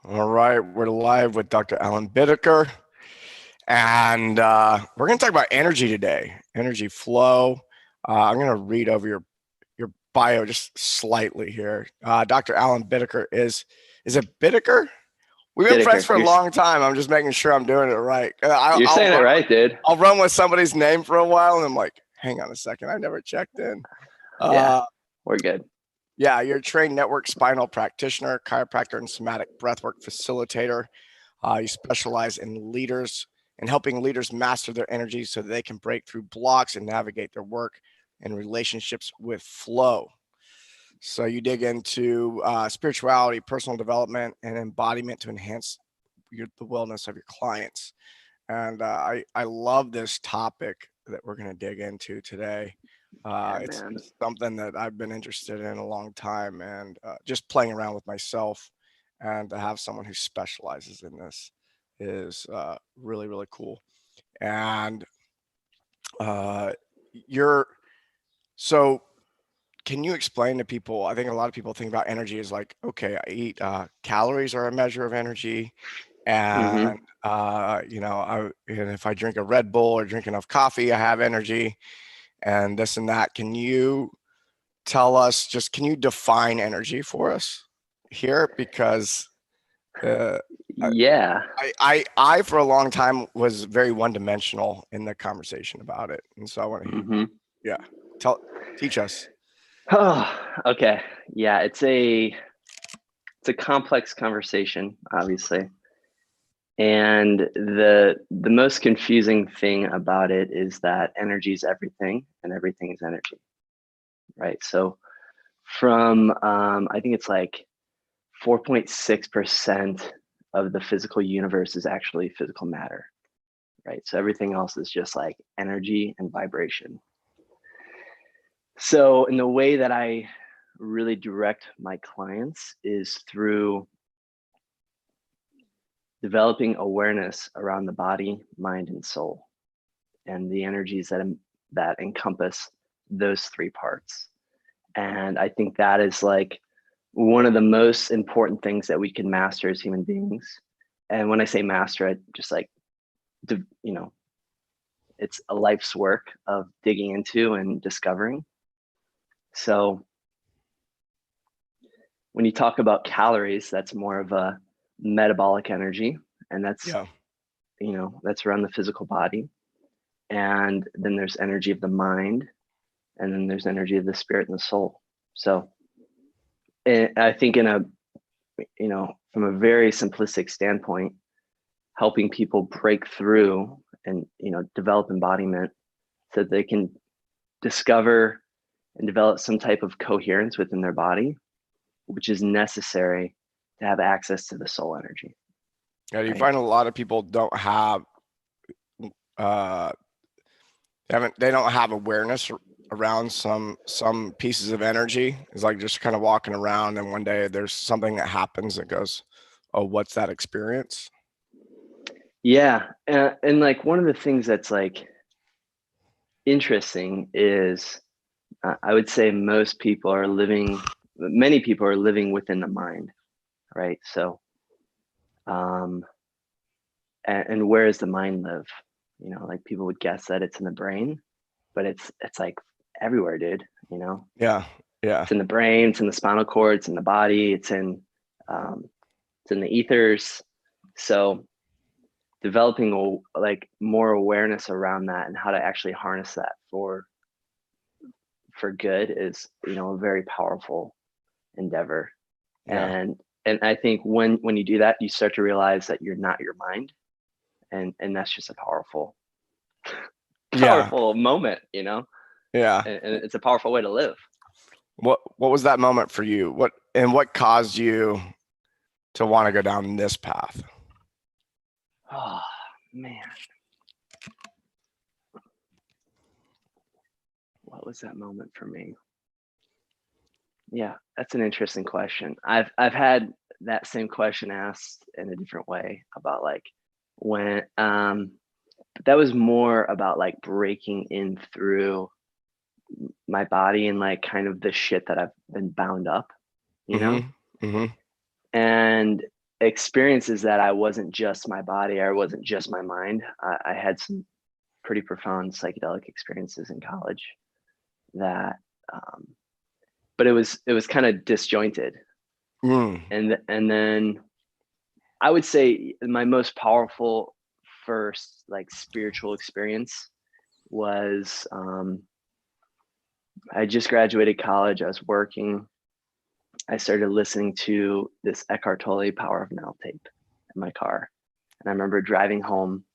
All right, we're live with Dr. Alan Bittaker, and we're going to talk about energy today, energy flow. I'm going to read over your bio just slightly here. Dr. Alan Bittaker is it Bittaker? We've been friends Bittaker, for a long time. I'm just making sure I'm doing it right. you're saying it right, dude. I'll run with somebody's name for a while, and I'm like, hang on a second, I never checked in. Yeah, we're good. Yeah, you're a trained network spinal practitioner, chiropractor, and somatic breathwork facilitator. You specialize in leaders and helping leaders master their energy so that they can break through blocks and navigate their work and relationships with flow. So you dig into spirituality, personal development, and embodiment to enhance the wellness of your clients. And I love this topic that we're going to dig into today. Yeah, It's man. something that I've been interested in a long time, and just playing around with myself, and to have someone who specializes in this is really, really cool. And uh, you're so. Can you explain to people? I think a lot of people think about energy as like, okay, I eat calories are a measure of energy, hmm and and if I drink a Red Bull or drink enough coffee, I have energy, and this and that. Can you tell us, just can you define energy for us here? Because uh, I, Yeah. I for a long time was very one dimensional in the conversation about it, and so I want to, hmm yeah, teach us. Oh, okay. Yeah, it's a complex conversation, obviously. And the most confusing thing about it is that energy is everything and everything is energy, right? So from I think it's like 4.6% of the physical universe is actually physical matter, right? So everything else is just like energy and vibration. So, in the way that I really direct my clients is through developing awareness around the body, mind, and soul, and the energies that encompass those three parts. And I think that is like one of the most important things that we can master as human beings. And when I say master, I just like, you know, it's a life's work of digging into and discovering. So when you talk about calories, that's more of a metabolic energy, and Yeah, that's around the physical body. And then there's energy of the mind, and then there's energy of the spirit and the soul. So I think from a very simplistic standpoint, helping people break through and develop embodiment so that they can discover and develop some type of coherence within their body, which is necessary to have access to the soul energy, yeah. You right? find a lot of people don't have uh, they don't have awareness around some pieces of energy. It's like just kind of walking around, and one day there's something that happens that goes, oh, what's that experience? Yeah, and like one of the things that's like interesting is I would say many people are living within the mind, right? So, um, and where does the mind live? Like people would guess that it's in the brain, but it's like everywhere, dude. Yeah, yeah, It's in the brain, it's in the spinal cord, it's in the body, um, it's in the ethers. So developing like more awareness around that and how to actually harness that for good is a very powerful endeavor. yeah, And I think when you do that, you start to realize that you're not your mind, and that's just a powerful yeah, powerful moment. yeah. And it's a powerful way to live. What was that moment for you? What caused you to want to go down this path? Oh man, what was that moment for me? Yeah, that's an interesting question. I've had that same question asked in a different way about like when but that was more about like breaking in through my body and like kind of the shit that I've been bound up, you know? Mm-hmm. Mm-hmm. And experiences that I wasn't just my body, or I wasn't just my mind. I had some pretty profound psychedelic experiences in college that, but it was kind of disjointed. And then I would say my most powerful first like spiritual experience was, I just graduated college. I was working. I started listening to this Eckhart Tolle Power of Now tape in my car. And I remember driving home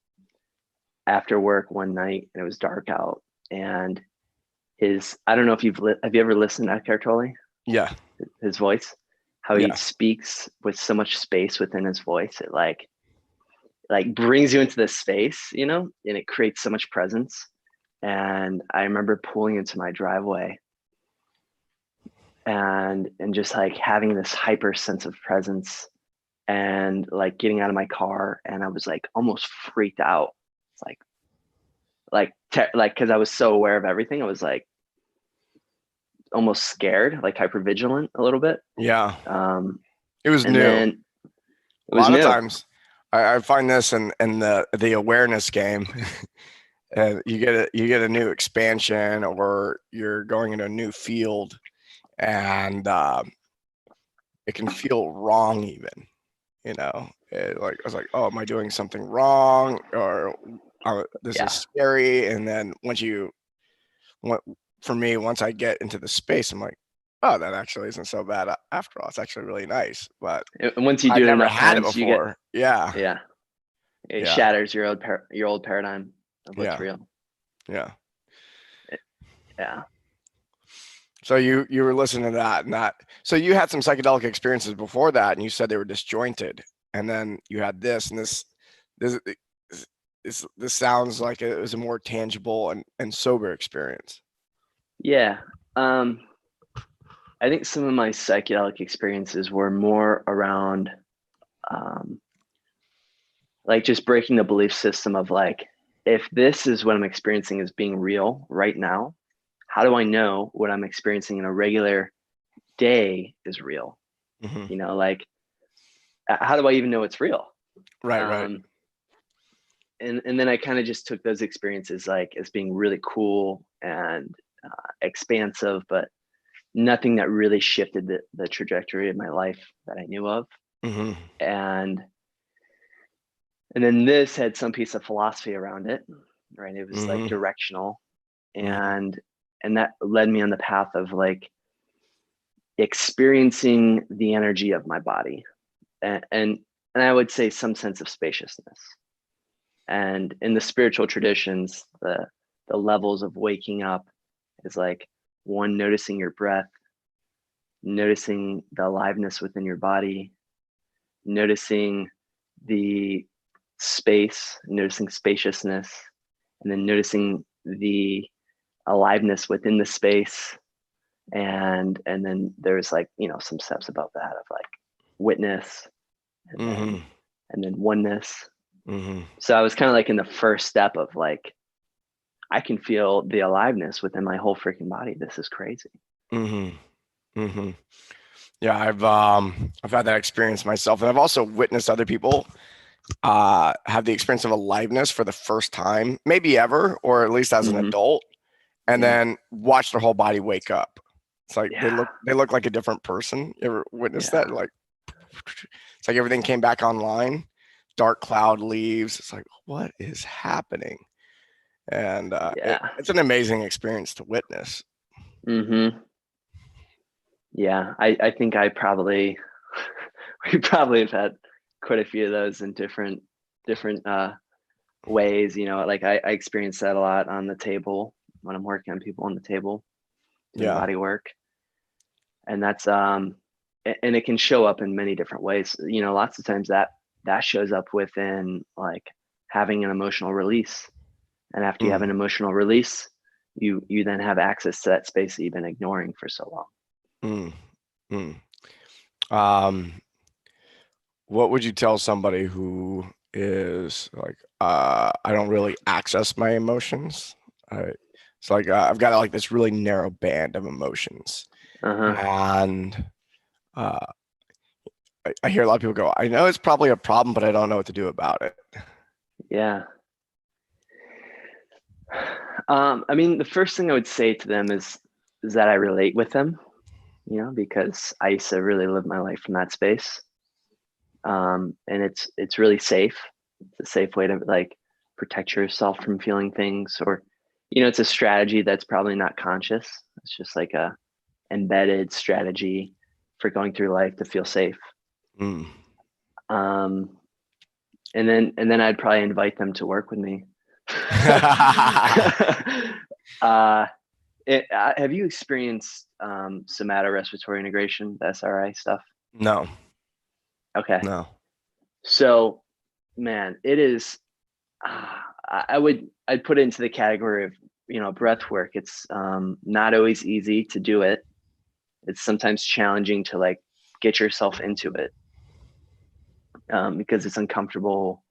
after work one night, and it was dark out. And I don't know if have you ever listened to Eckhart Tolle? Yeah. His voice, how he speaks with so much space within his voice. It like brings you into this space, you know, and it creates so much presence. And I remember pulling into my driveway and just like having this hyper sense of presence, and like getting out of my car, and I was like almost freaked out. It's like because I was so aware of everything, I was like almost scared, like hyper vigilant a little bit. Yeah. It was new. It was a lot new. of times I find this in the awareness game. And you get a new expansion, or you're going into a new field, and it can feel wrong even, you know. I was like, oh, am I doing something wrong, or this is scary? And then once I get into the space, I'm like, oh, that actually isn't so bad after all. It's actually really nice. But once you do I've it never enough had times, it before. It shatters your old paradigm of what's real. Yeah. Yeah. So you were listening to that, so you had some psychedelic experiences before that, and you said they were disjointed, and then you had this, and this sounds like it was a more tangible and sober experience. Yeah. I think some of my psychedelic experiences were more around like just breaking the belief system of like, if this is what I'm experiencing as being real right now, how do I know what I'm experiencing in a regular day is real? Mm-hmm. You know, like, how do I even know it's real? Right. And then I kind of just took those experiences like as being really cool and expansive, but nothing that really shifted the trajectory of my life that I knew of. Mm-hmm. And then this had some piece of philosophy around it, right? It was like directional, and that led me on the path of like experiencing the energy of my body, and I would say some sense of spaciousness. And in the spiritual traditions, the levels of waking up is like, one, noticing your breath, noticing the aliveness within your body, noticing the space, noticing spaciousness, and then noticing the aliveness within the space. And then there's like, you know, some steps above that of like witness, and then oneness. So I was kind of like in the first step of like, I can feel the aliveness within my whole freaking body. This is crazy. Yeah, I've had that experience myself, and I've also witnessed other people have the experience of aliveness for the first time, maybe ever, or at least as an adult, and then watch their whole body wake up. It's like they look like a different person. You ever witnessed that? Like, it's like everything came back online. Dark cloud leaves. It's like, what is happening? And it's an amazing experience to witness. Yeah, I think we probably have had quite a few of those in different ways. You know, like I experience that a lot on the table when I'm working on people on the table, doing body work, and that's and it can show up in many different ways. You know, lots of times that shows up within like having an emotional release, and after you have an emotional release, you then have access to that space that you've been ignoring for so long. What would you tell somebody who is like, I don't really access my emotions? It's like I've got like this really narrow band of emotions, and I hear a lot of people go, I know it's probably a problem, but I don't know what to do about it. Yeah. I mean, the first thing I would say to them is that I relate with them, because I used to really live my life in that space. And it's really safe. It's a safe way to like protect yourself from feeling things, or, it's a strategy that's probably not conscious. It's just like a embedded strategy for going through life to feel safe. Mm. And then I'd probably invite them to work with me. Have you experienced somato-respiratory integration, the SRI stuff? No. Okay. No. So, man, it is. I'd put it into the category of breath work. It's not always easy to do it. It's sometimes challenging to like get yourself into it because it's uncomfortable.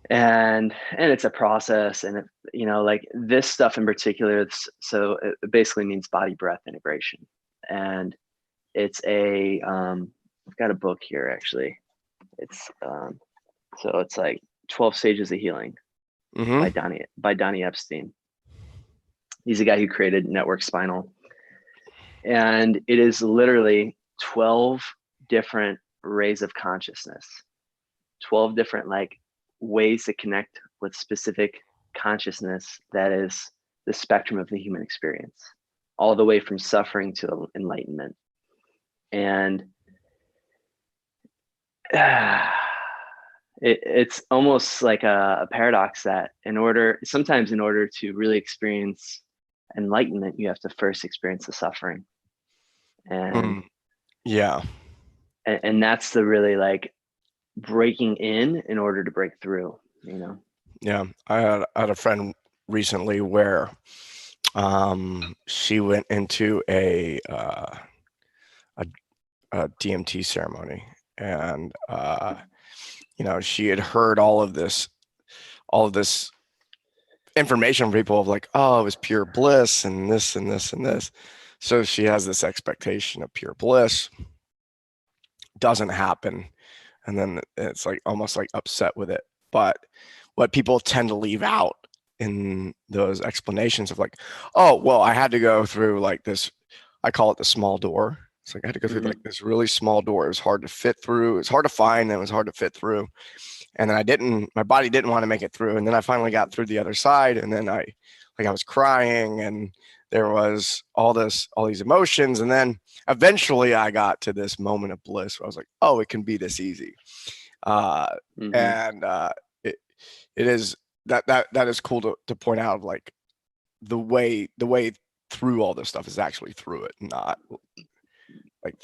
And it's a process, and like this stuff in particular, so it basically means body breath integration. And it's I've got a book here actually. It's so it's like 12 Stages of Healing by Donnie Epstein. He's the guy who created Network Spinal, and it is literally 12 different rays of consciousness, 12 different like ways to connect with specific consciousness that is the spectrum of the human experience, all the way from suffering to enlightenment. And it's almost like a paradox that sometimes in order to really experience enlightenment, you have to first experience the suffering. And Yeah. And that's the really like breaking in order to break through, Yeah. I had a friend recently where she went into a DMT ceremony, and she had heard all of this information from people of like, oh, it was pure bliss and this and this and this. So she has this expectation of pure bliss. Doesn't happen. And then it's like almost like upset with it. But what people tend to leave out in those explanations of like, oh, well, I had to go through like this, I call it the small door. It's like I had to go through like this really small door. It was hard to fit through. It's hard to find, and it was hard to fit through. And then my body didn't want to make it through. And then I finally got through the other side, and then I was crying, and there was all these emotions. And then eventually I got to this moment of bliss where I was like, oh, it can be this easy. And it is that is cool to point out, like the way through all this stuff is actually through it, not like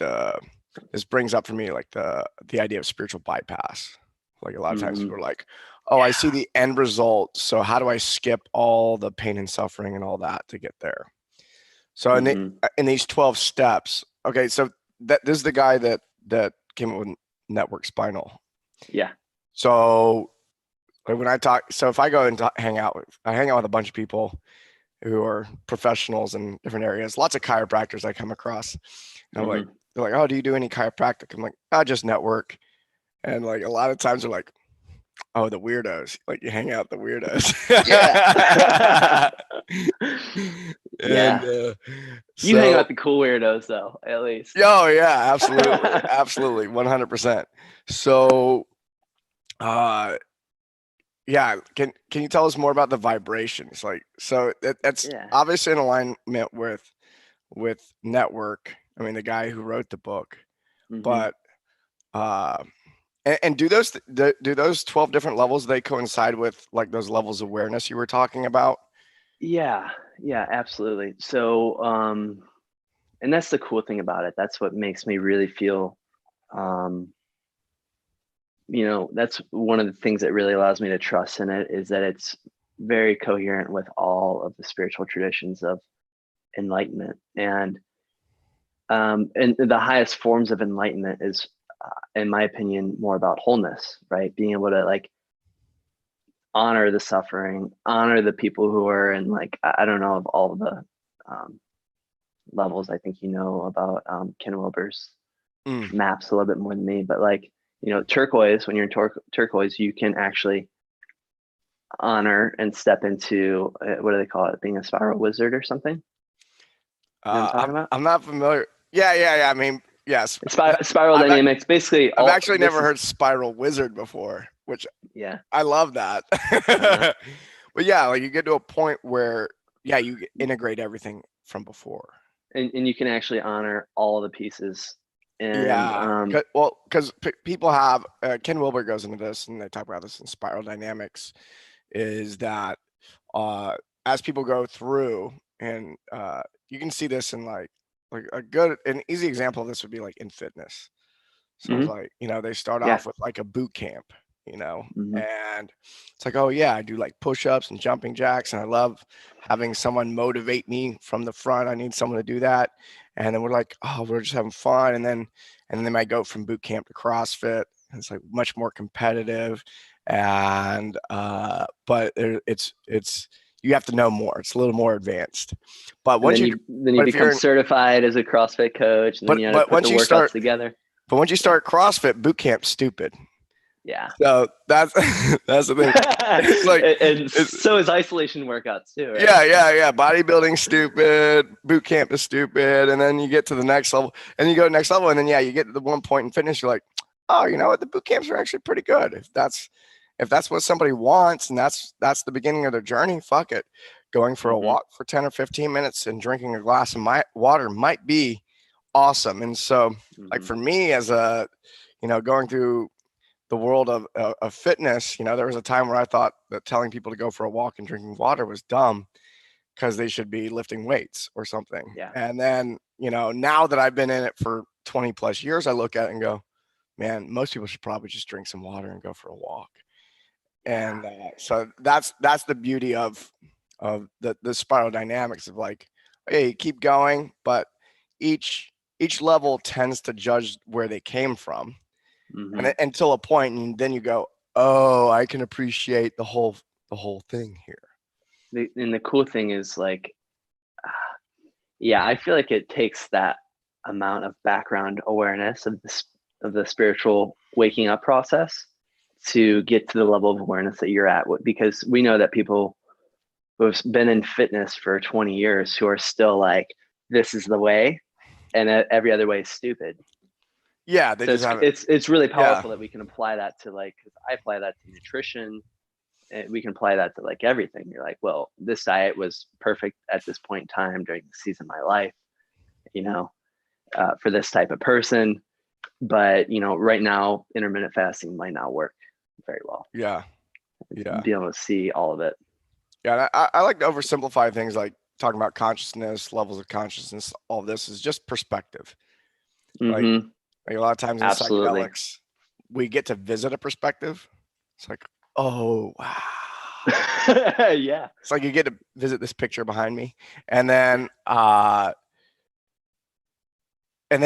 this brings up for me like the idea of spiritual bypass. Like a lot of times people are like, oh, I see the end result, so how do I skip all the pain and suffering and all that to get there? So in these 12 steps, okay, so this is the guy that came up with Network Spinal. Yeah. So when I talk, so if I go and hang out with a bunch of people who are professionals in different areas, lots of chiropractors I come across. And I'm like, they're like, oh, do you do any chiropractic? I'm like, I just network. And like a lot of times they're like, oh, the weirdos. Like you hang out with the weirdos. Yeah. And you hang out with the cool weirdos though, at least. Oh yeah, absolutely. Absolutely. 100%. So yeah, can you tell us more about the vibrations? Like, so that's obviously in alignment with network. I mean, the guy who wrote the book, but and do those 12 different levels, they coincide with like those levels of awareness you were talking about? Yeah, absolutely. So and that's the cool thing about it. That's what makes me really feel that's one of the things that really allows me to trust in it, is that it's very coherent with all of the spiritual traditions of enlightenment. And the highest forms of enlightenment is, in my opinion, more about wholeness, right? Being able to like honor the suffering, honor the people who are in, like, I don't know of all the levels. I think about Ken Wilber's maps a little bit more than me, but like, turquoise, when you're in turquoise, you can actually honor and step into, what do they call it? Being a spiral wizard or something. You know what I'm talking about? I'm not familiar. Yeah. I mean, yes. Spiral dynamics, basically. I've actually never heard spiral wizard before, which I love that. But yeah, like you get to a point where, you integrate everything from before. And you can actually honor all the pieces. And because people have, Ken Wilber goes into this, and they talk about this in spiral dynamics, is that as people go through, and you can see this in like an easy example of this would be like in fitness. So it's like, they start off with like a boot camp, and it's like, oh yeah, I do like push-ups and jumping jacks, and I love having someone motivate me from the front. I need someone to do that. And then we're like, oh, we're just having fun. And then they might go from boot camp to CrossFit. And it's like much more competitive. And but it's you have to know more. It's a little more advanced. But once you become certified as a CrossFit coach, and then you have to put the workouts together. But once you start CrossFit, boot camp's stupid. Yeah. So that's the thing. It's like, so is isolation workouts too, right? Yeah. Bodybuilding stupid, boot camp is stupid, and then you get to the next level, and you go to the next level, and then you get to the one point in fitness, you're like, oh, you know what? The boot camps are actually pretty good. If that's what somebody wants, and that's the beginning of their journey, fuck it. Going for a walk for 10 or 15 minutes and drinking a glass of water might be awesome. And so, like for me, as a going through the world of fitness, there was a time where I thought that telling people to go for a walk and drinking water was dumb, because they should be lifting weights or something. Yeah. And then, now that I've been in it for 20 plus years, I look at it and go, man, most people should probably just drink some water and go for a walk. And so that's the beauty of the spiral dynamics of like, hey, keep going, but each level tends to judge where they came from. And until a point, and then you go, oh, I can appreciate the whole thing here. And the cool thing is like, I feel like it takes that amount of background awareness of the spiritual waking up process to get to the level of awareness that you're at, because we know that people who have been in fitness for 20 years who are still like, this is the way, and every other way is stupid. Yeah, it's really powerful that we can apply that to, like, 'cause I apply that to nutrition, and we can apply that to like everything. You're like, well, this diet was perfect at this point in time during the season of my life, for this type of person, but right now intermittent fasting might not work very well. Yeah. Be able to see all of it. Yeah, I like to oversimplify things, like talking about consciousness, levels of consciousness. All of this is just perspective. Like a lot of times in psychedelics, we get to visit a perspective. It's like, oh, wow. Yeah. It's like you get to visit this picture behind me, and then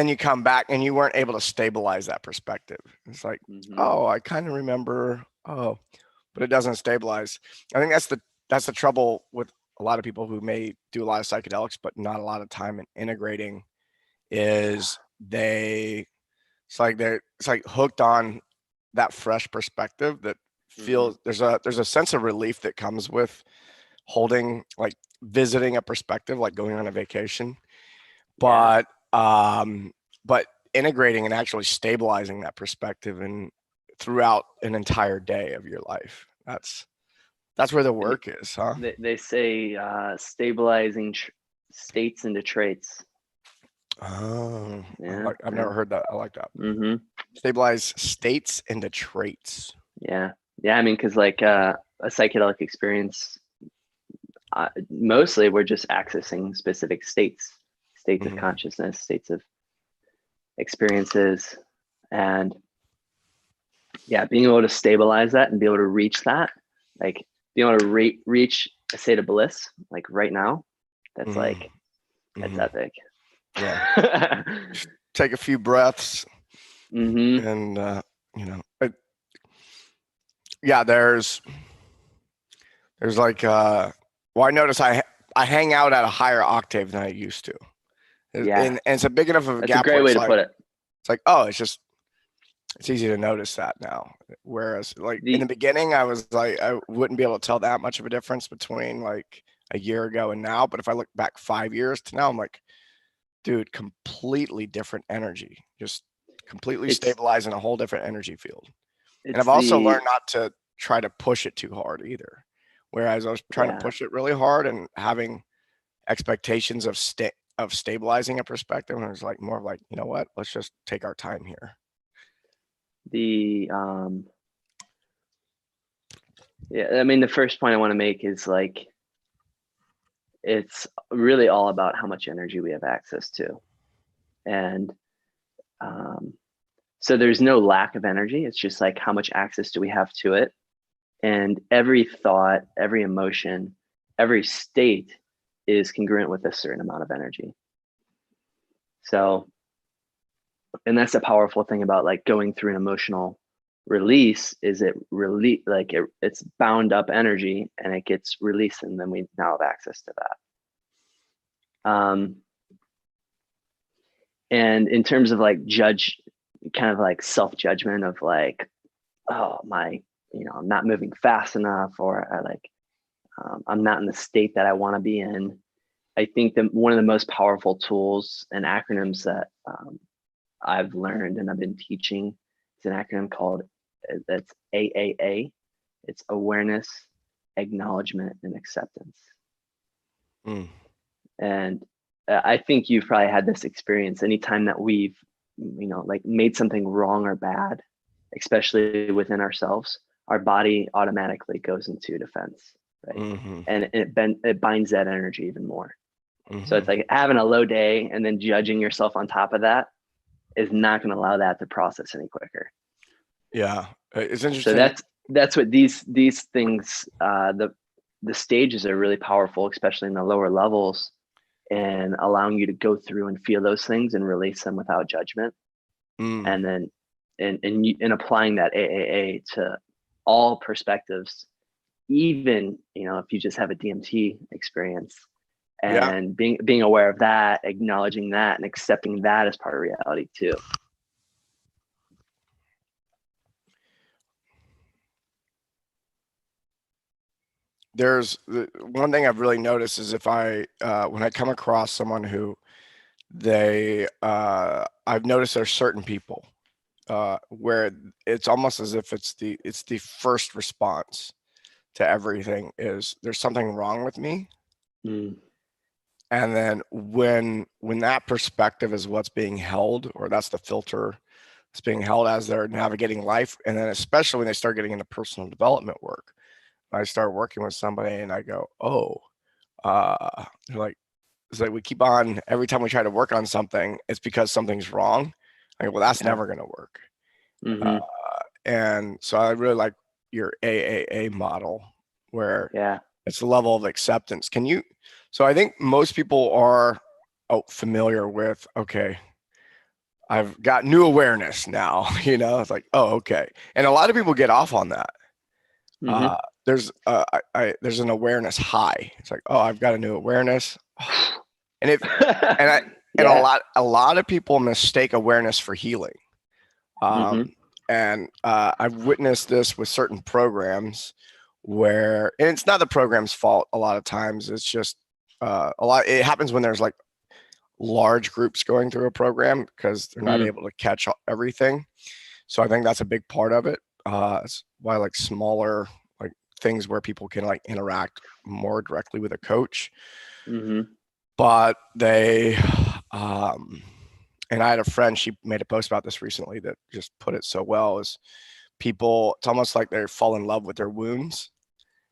you come back and you weren't able to stabilize that perspective. It's like, oh, I kind of remember, but it doesn't stabilize. I think that's the trouble with a lot of people who may do a lot of psychedelics, but not a lot of time in integrating, is it's like hooked on that fresh perspective that feels, there's a sense of relief that comes with holding, like visiting a perspective, like going on a vacation, but integrating and actually stabilizing that perspective and throughout an entire day of your life. That's where the work is, huh? They say stabilizing states into traits. Oh, yeah. I've never heard that. I like that. Stabilize states into traits. Yeah. I mean, because like a psychedelic experience, mostly we're just accessing specific states of consciousness, states of experiences, and being able to stabilize that and be able to reach that, like being able to reach a state of bliss, like right now, that's like, that's epic. Yeah. Take a few breaths, and there's like I notice I hang out at a higher octave than I used to. And it's a big enough of a gap. That's a great way to put it. It's like, oh, it's easy to notice that now. Whereas like in the beginning, I was like, I wouldn't be able to tell that much of a difference between like a year ago and now. But if I look back 5 years to now, I'm like, dude, completely different energy, just completely stabilizing a whole different energy field. And I've also learned not to try to push it too hard either. Whereas I was trying to push it really hard and having expectations of stabilizing a perspective, and it was like more of like, you know what, let's just take our time here. I mean, the first point I want to make is like, it's really all about how much energy we have access to. And so there's no lack of energy. It's just like, how much access do we have to it? And every thought, every emotion, every state is congruent with a certain amount of energy. So, and that's a powerful thing about like going through an emotional release, is it really like it's bound up energy and it gets released, and then we now have access to that. And in terms of like kind of like self-judgment of like, oh, I'm not moving fast enough, or I'm not in the state that I want to be in. I think that one of the most powerful tools and acronyms that I've learned and I've been teaching is an acronym called, that's AAA. It's awareness, acknowledgement, and acceptance. And I think you've probably had this experience anytime that we've, like made something wrong or bad, especially within ourselves, our body automatically goes into defense, right? And it binds that energy even more. So it's like having a low day and then judging yourself on top of that is not going to allow that to process any quicker. Yeah, it's interesting. So that's what these things, the stages are really powerful, especially in the lower levels, and allowing you to go through and feel those things and release them without judgment. And then and applying that AAA to all perspectives, even if you just have a DMT experience, and being aware of that, acknowledging that, and accepting that as part of reality too. There's one thing I've really noticed is if when I come across someone who I've noticed there's certain people where it's almost as if it's the first response to everything is there's something wrong with me. And then when that perspective is what's being held, or that's the filter that's being held as they're navigating life, and then especially when they start getting into personal development work, I start working with somebody and I go, oh, they're like, it's like we keep on, every time we try to work on something, it's because something's wrong. I go, well, that's never going to work. And so I really like your AAA model, where it's the level of acceptance. So I think most people are familiar with, okay, I've got new awareness now, it's like, oh, okay. And a lot of people get off on that. There's an awareness high. It's like, oh, I've got a new awareness. And a lot of people mistake awareness for healing. And I've witnessed this with certain programs and it's not the program's fault. A lot of times it's just it happens when there's like large groups going through a program because they're not able to catch everything. So I think that's a big part of it. It's why like smaller like things where people can like interact more directly with a coach. But they and I had a friend, she made a post about this recently that just put it so well, is people, it's almost like they fall in love with their wounds.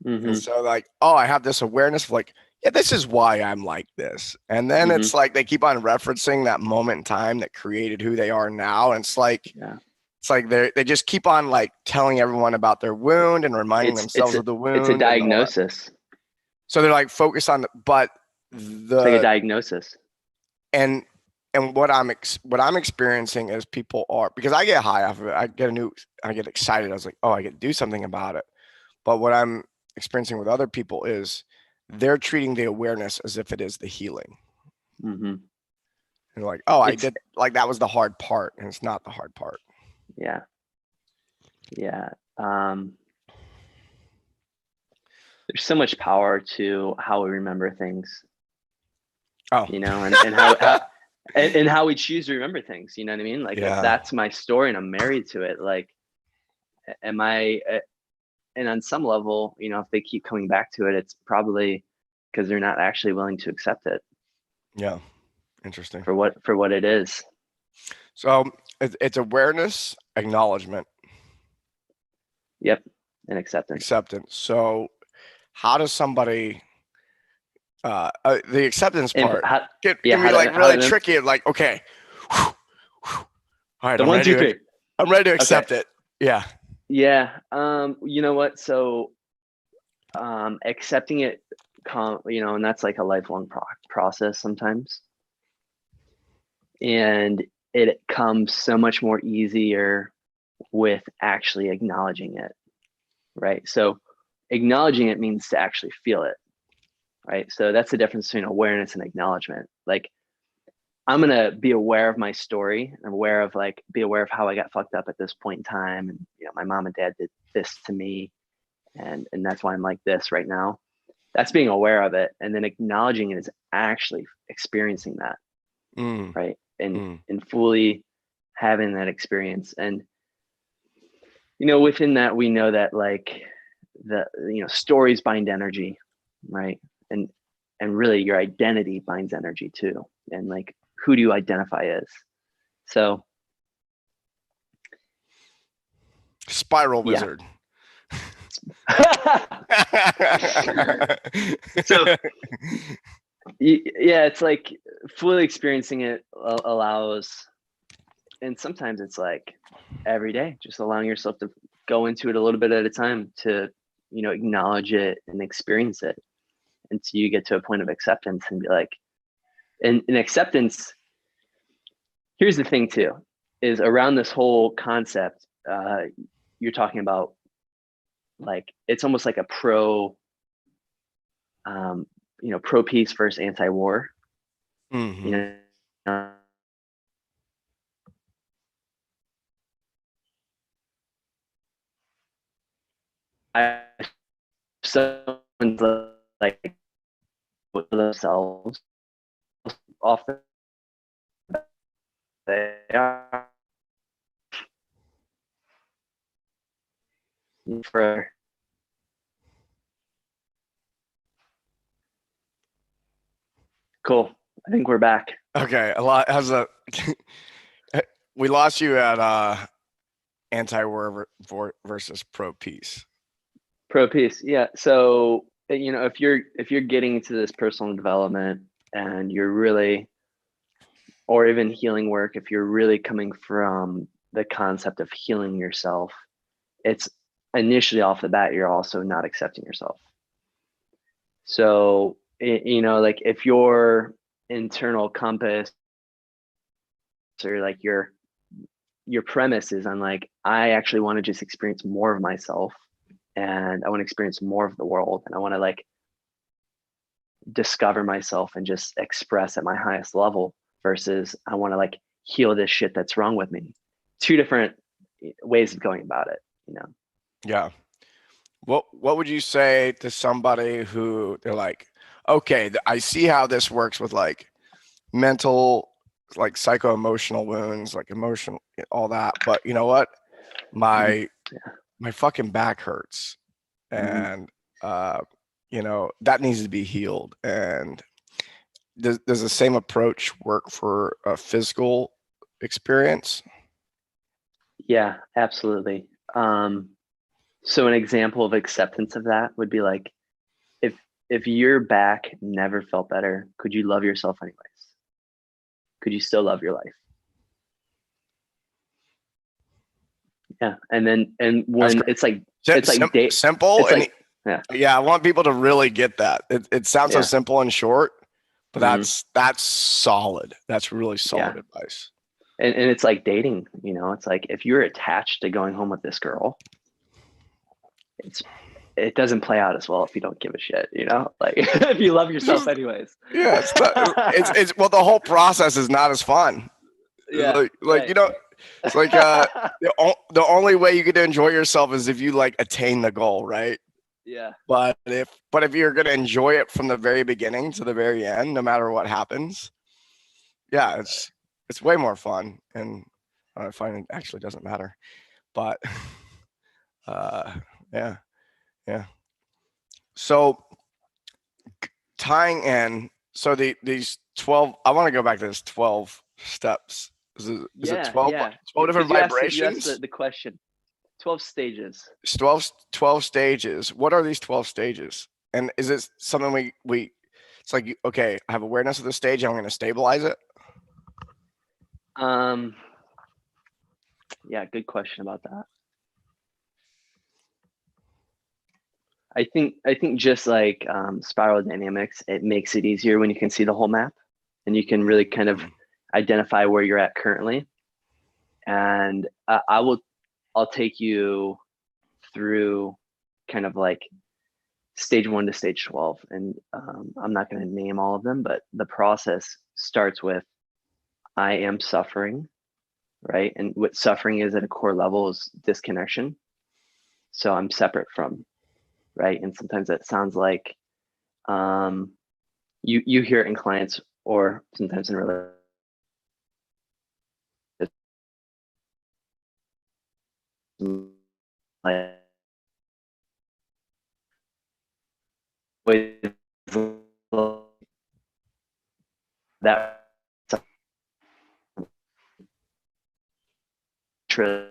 And so like, oh, I have this awareness of like, yeah, this is why I'm like this. And then it's like they keep on referencing that moment in time that created who they are now. And it's like, it's like they just keep on like telling everyone about their wound and reminding themselves of the wound. It's a diagnosis. So they're like focused on it's like a diagnosis. And what I'm experiencing is people are, because I get high off of it. I get excited. I was like, oh, I get to do something about it. But what I'm experiencing with other people is they're treating the awareness as if it is the healing. And like, oh, I It's- did, like, that was the hard part, and it's not the hard part. Yeah. There's so much power to how we remember things, Oh, and how and how we choose to remember things. You know what I mean? Like, if that's my story and I'm married to it, like, am I? And on some level, if they keep coming back to it, it's probably because they're not actually willing to accept it. Yeah, interesting. For what it is. So it's awareness, acknowledgement. Yep, and acceptance. So how does somebody the acceptance part can be like really tricky? Like, okay, all right, I'm ready to accept it. Yeah. You know what? So accepting it, and that's like a lifelong process sometimes, and it comes so much more easier with actually acknowledging it, right? So acknowledging it means to actually feel it, right? So that's the difference between awareness and acknowledgement. Like, I'm gonna be aware of my story and be aware of how I got fucked up at this point in time, and my mom and dad did this to me, and that's why I'm like this right now. That's being aware of it, and then acknowledging it is actually experiencing that, right? And fully having that experience. And within that, we know that, like, the stories bind energy, right? And really your identity binds energy too. And like, who do you identify as? So spiral wizard. So it's like fully experiencing it allows, and sometimes it's like every day, just allowing yourself to go into it a little bit at a time, to acknowledge it and experience it until you get to a point of acceptance and be like, and acceptance. Here's the thing too, is around this whole concept, you're talking about, like, it's almost like a pro peace versus anti-war. Someone's like with themselves often they are for cool. I think we're back. Okay, we lost you at anti-war versus pro-peace. Pro-peace, yeah. So if you're getting into this personal development, and you're really, or even healing work, if you're really coming from the concept of healing yourself, it's initially off the bat, you're also not accepting yourself. So like, if your internal compass, or like your premise is on, like, I actually want to just experience more of myself, and I want to experience more of the world, and I want to, like, discover myself and just express at my highest level, versus I want to, like, heal this shit that's wrong with me. Two different ways of going about it, Yeah. What would you say to somebody who they're like, okay, I see how this works with, like, mental, like, psycho-emotional wounds, like emotional, all that, but you know what? My fucking back hurts, and that needs to be healed. And does the same approach work for a physical experience? Yeah, absolutely. So an example of acceptance of that would be like, if your back never felt better, could you love yourself anyways? Could you still love your life? Yeah. And when it's like simple, it's I want people to really get that. It sounds so simple and short, but that's solid. That's really solid advice. And it's like dating, it's like, if you're attached to going home with this girl, it doesn't play out as well if you don't give a shit, you know, like if you love yourself anyways. Yeah, it's well, the whole process is not as fun. Yeah, like right. you know, it's like the only way you get to enjoy yourself is if you like attain the goal, right? Yeah. But if you're gonna enjoy it from the very beginning to the very end, no matter what happens, yeah, it's way more fun, and I find it actually doesn't matter. But yeah, yeah. So tying in, so these 12, I want to go back to this 12 steps. Is it 12, Yeah. 12 different You asked vibrations? the question. 12 stages. It's 12 stages. What are these 12 stages? And is it something we it's like, okay, I have awareness of the stage and I'm going to stabilize it? Yeah, good question about that. I think just like spiral dynamics, it makes it easier when you can see the whole map and you can really kind of identify where you're at currently. And I'll take you through kind of like stage 1 to stage 12. And I'm not going to name all of them, but the process starts with I am suffering, right? And what suffering is at a core level is disconnection. So I'm separate from, right? And sometimes that sounds like you hear it in clients or sometimes in relationships. Like with that to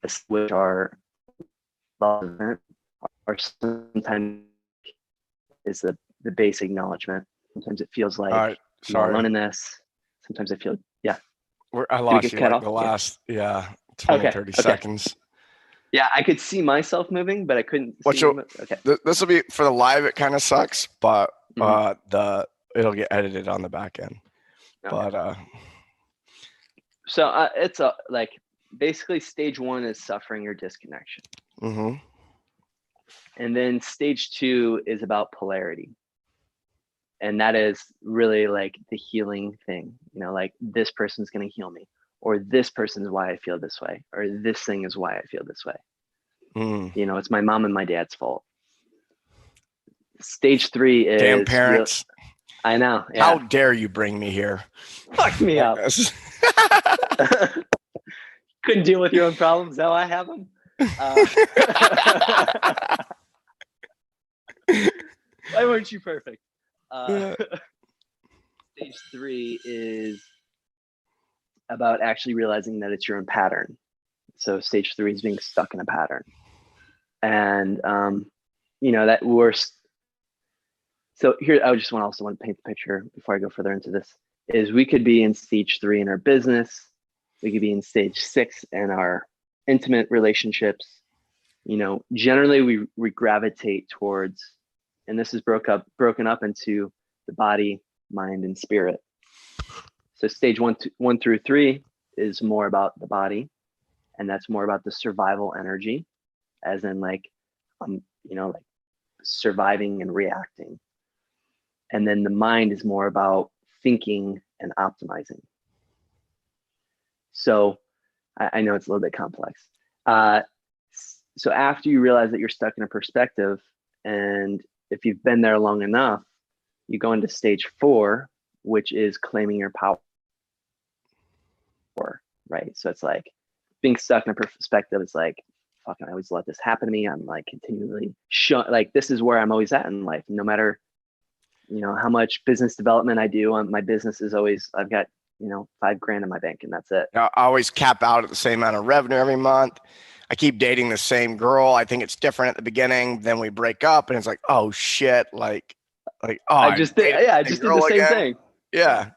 this, which are sometimes is the base acknowledgement. Sometimes it feels like All right, I'm all alone sorry. in this. Sometimes I feel, yeah. I lost get you cut like off? the last 20, Okay. 30 Okay. seconds. Yeah, I could see myself moving, but I couldn't see you. Okay. This will be for the live, it kind of sucks, but Mhm. it'll get edited on the back end. Okay. But so it's like basically stage 1 is suffering or disconnection. And then stage 2 is about polarity. And that is really like the healing thing, you know, like this person's going to heal me, or this person is why I feel this way, or this thing is why I feel this way. You know, it's my mom and my dad's fault. Stage 3 is damn parents. I know. Yeah. How dare you bring me here? Fuck me up. Couldn't deal with your own problems. Now I have them. Why weren't you perfect? Stage 3 is about actually realizing that it's your own pattern. So stage 3 is being stuck in a pattern. And, you know, that worst. So here, I just want to paint the picture before I go further into this, is we could be in stage 3 in our business. We could be in stage 6 in our intimate relationships. You know, generally we gravitate towards, and this is broken up into the body, mind, and spirit. So stage 1 through 3 is more about the body, and that's more about the survival energy, as in like, you know, like surviving and reacting. And then the mind is more about thinking and optimizing. So I know it's a little bit complex. So after you realize that you're stuck in a perspective, and if you've been there long enough, you go into stage 4, which is claiming your power. Right. So it's like being stuck in a perspective. It's like, fucking, I always let this happen to me. I'm like continually like, this is where I'm always at in life. No matter, you know, how much business development I do, my business is always, I've got, you know, $5,000 in my bank, and that's it. I always cap out at the same amount of revenue every month. I keep dating the same girl. I think it's different at the beginning. Then we break up, and it's like, oh shit, like, oh, I just did the same thing. Yeah.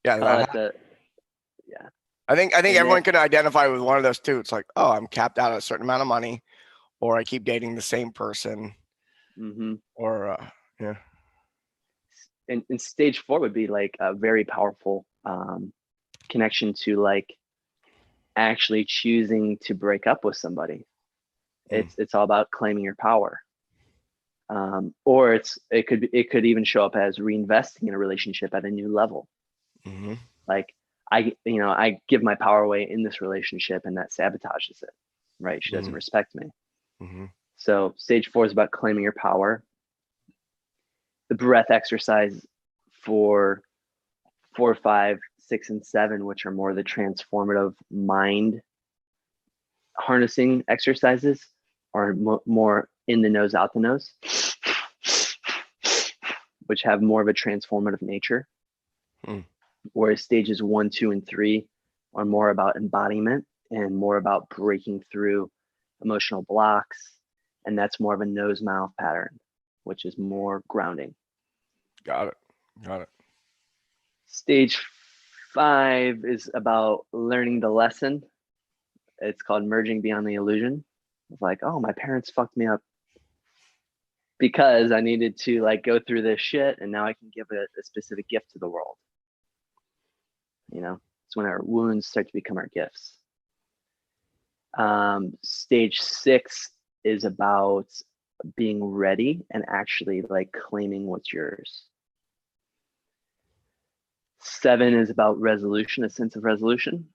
Yeah. I think everyone can identify with one of those two. It's like, oh, I'm capped out at a certain amount of money, or I keep dating the same person, or yeah. And stage 4 would be like a very powerful connection to like actually choosing to break up with somebody. It's all about claiming your power. Or it could even show up as reinvesting in a relationship at a new level. Mm-hmm. Like I give my power away in this relationship, and that sabotages it. Right? She doesn't respect me. Mm-hmm. So stage 4 is about claiming your power. The breath exercise for 4, 5, 6, and 7, which are more the transformative mind harnessing exercises, are more in the nose, out the nose, which have more of a transformative nature. Whereas stages 1, 2, and 3 are more about embodiment and more about breaking through emotional blocks. And that's more of a nose mouth pattern, which is more grounding. Got it. Stage 5 is about learning the lesson. It's called merging beyond the illusion. It's like, oh, my parents fucked me up because I needed to like go through this shit, and now I can give a specific gift to the world. You know, it's when our wounds start to become our gifts. Stage 6 is about being ready and actually like claiming what's yours. 7 is about resolution, a sense of resolution.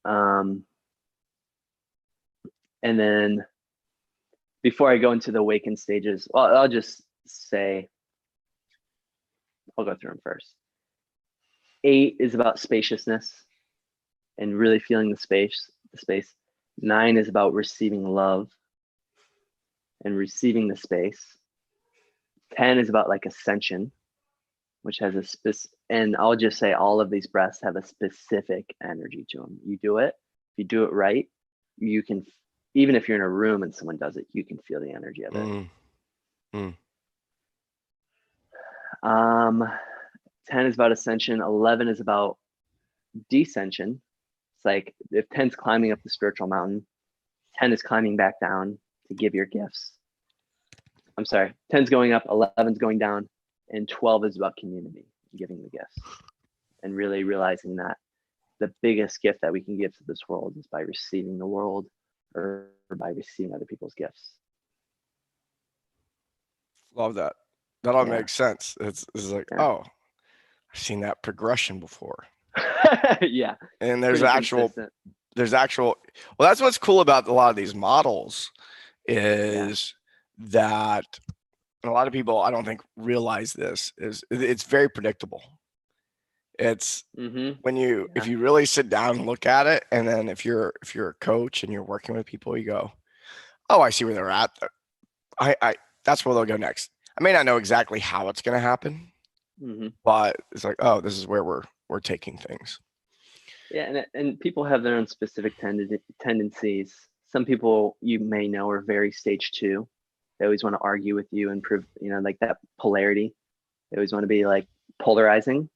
And then before I go into the awakened stages, well, I'll just say, I'll go through them first. 8 is about spaciousness and really feeling the space. 9 is about receiving love and receiving the space. 10 is about like ascension, which has a and I'll just say all of these breaths have a specific energy to them. You do it, if you do it right, you can, even if you're in a room and someone does it, you can feel the energy of it. 10 is about ascension. 11 is about descension. It's like if 10's climbing up the spiritual mountain, 10 is climbing back down to give your gifts. I'm sorry, 10's going up, 11's going down, and 12 is about community, giving the gifts, and really realizing that the biggest gift that we can give to this world is by receiving the world or by receiving other people's gifts. Love that. That all makes sense. It's like, oh, I've seen that progression before. Yeah. And there's actual, well, that's what's cool about a lot of these models is that, and a lot of people I don't think realize this, is it's very predictable. It's when you, if you really sit down and look at it, and then if you're a coach and you're working with people, you go, oh, I see where they're at. That's where they'll go next. I may not know exactly how it's going to happen, but it's like, oh, this is where we're taking things. Yeah, and people have their own specific tendencies. Some people you may know are very stage 2. They always want to argue with you and prove, like that polarity. They always want to be like polarizing.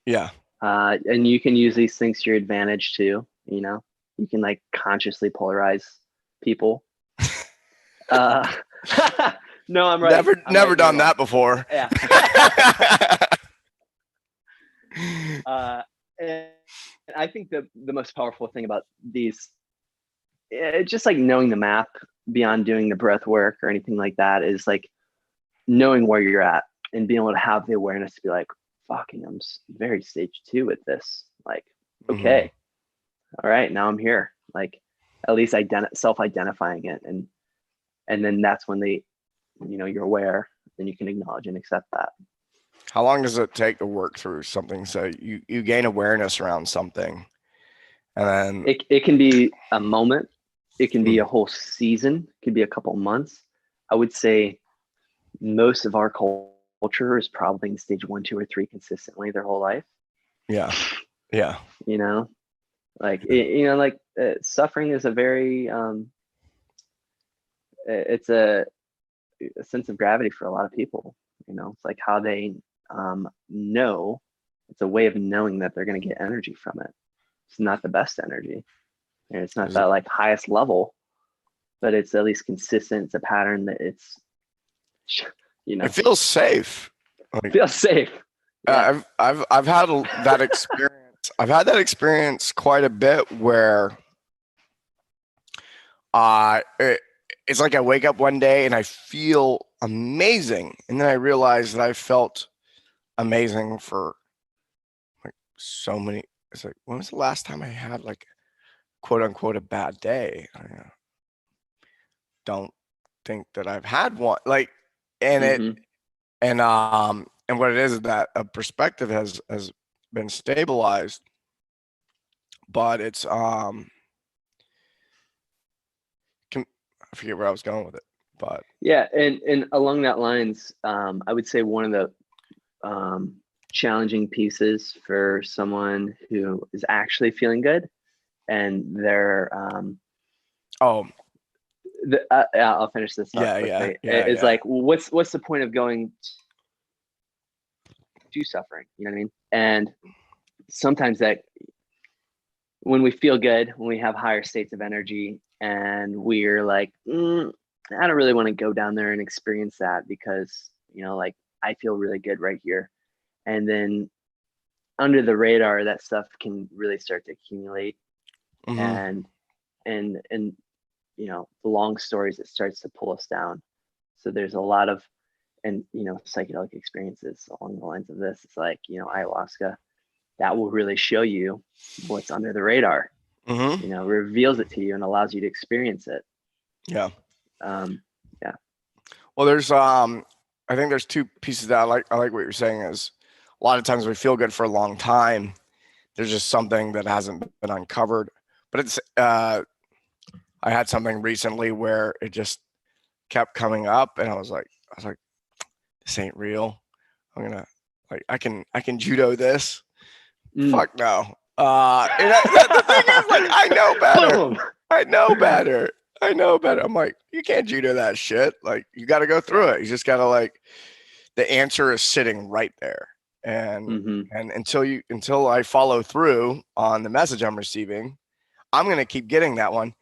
Yeah. And you can use these things to your advantage too. You can like consciously polarize people. No, I'm right. Never done that before. Yeah. And I think the most powerful thing about these, just like knowing the map beyond doing the breath work or anything like that, is like knowing where you're at and being able to have the awareness to be like, fucking, I'm very stage 2 with this. Like, okay, all right, now I'm here. Like, at least self-identifying it, and then that's when you're aware, and you can acknowledge and accept that. How long does it take to work through something? So you gain awareness around something, and then it can be a moment, it can be a whole season, it could be a couple months. I would say most of our culture is probably in stage 1, 2, or 3 consistently their whole life. Yeah. Suffering is a very it's a sense of gravity for a lot of people. It's like how they know. It's a way of knowing that they're going to get energy from it. It's not the best energy, and it's not that like highest level, but it's at least consistent. It's a pattern that it's it feels safe. It feels safe. Yeah. I've had that experience. I've had that experience quite a bit where it's like I wake up one day and I feel amazing. And then I realized that I felt amazing for like so many. It's like, when was the last time I had like quote unquote a bad day? I don't think that I've had one. Like, and it Mm-hmm. and what it is that a perspective has been stabilized, but it's I forget where I was going with it, but Yeah, and along that lines, I would say one of the challenging pieces for someone who is actually feeling good, and they're oh I'll finish this thought quickly. It's like, what's the point of going to suffering? You know what I mean? And sometimes that when we feel good, when we have higher states of energy, and we're like, I don't really want to go down there and experience that because, like, I feel really good right here. And then under the radar, that stuff can really start to accumulate. mm-hmm. And the long stories, it starts to pull us down. So there's a lot of, and psychedelic experiences along the lines of this. It's like, ayahuasca, that will really show you what's under the radar. Mm-hmm. Reveals it to you and allows you to experience it. Yeah. Yeah. Well, there's I think there's two pieces that I like what you're saying is a lot of times we feel good for a long time. There's just something that hasn't been uncovered. But it's I had something recently where it just kept coming up and I was like, this ain't real. I'm gonna I can judo this. Fuck no. And the thing is, like, I know better. Boom. I know better. I know better. I'm like, you can't judo that shit. Like, you got to go through it. You just got to like, the answer is sitting right there. And until I follow through on the message I'm receiving, I'm gonna keep getting that one.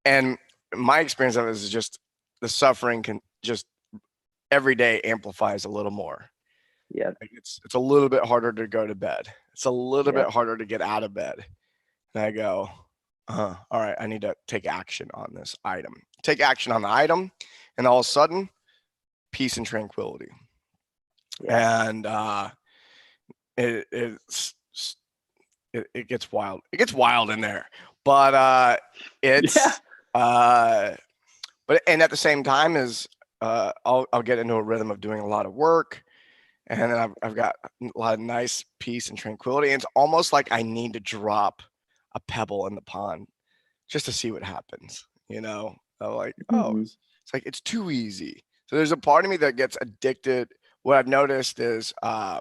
And my experience of it is just the suffering can just every day amplifies a little more. Yeah. Like it's a little bit harder to go to bed. It's a little Yeah. bit harder to get out of bed. And I go, all right, I need to take action on this item. Take action on the item, and all of a sudden, peace and tranquility. Yeah. And it it gets wild. It gets wild in there, but it's but and at the same time is I'll get into a rhythm of doing a lot of work, and then I've got a lot of nice peace and tranquility. And it's almost like I need to drop a pebble in the pond just to see what happens. I'm like, oh, Mm-hmm. it's like it's too easy. So there's a part of me that gets addicted. What I've noticed is, I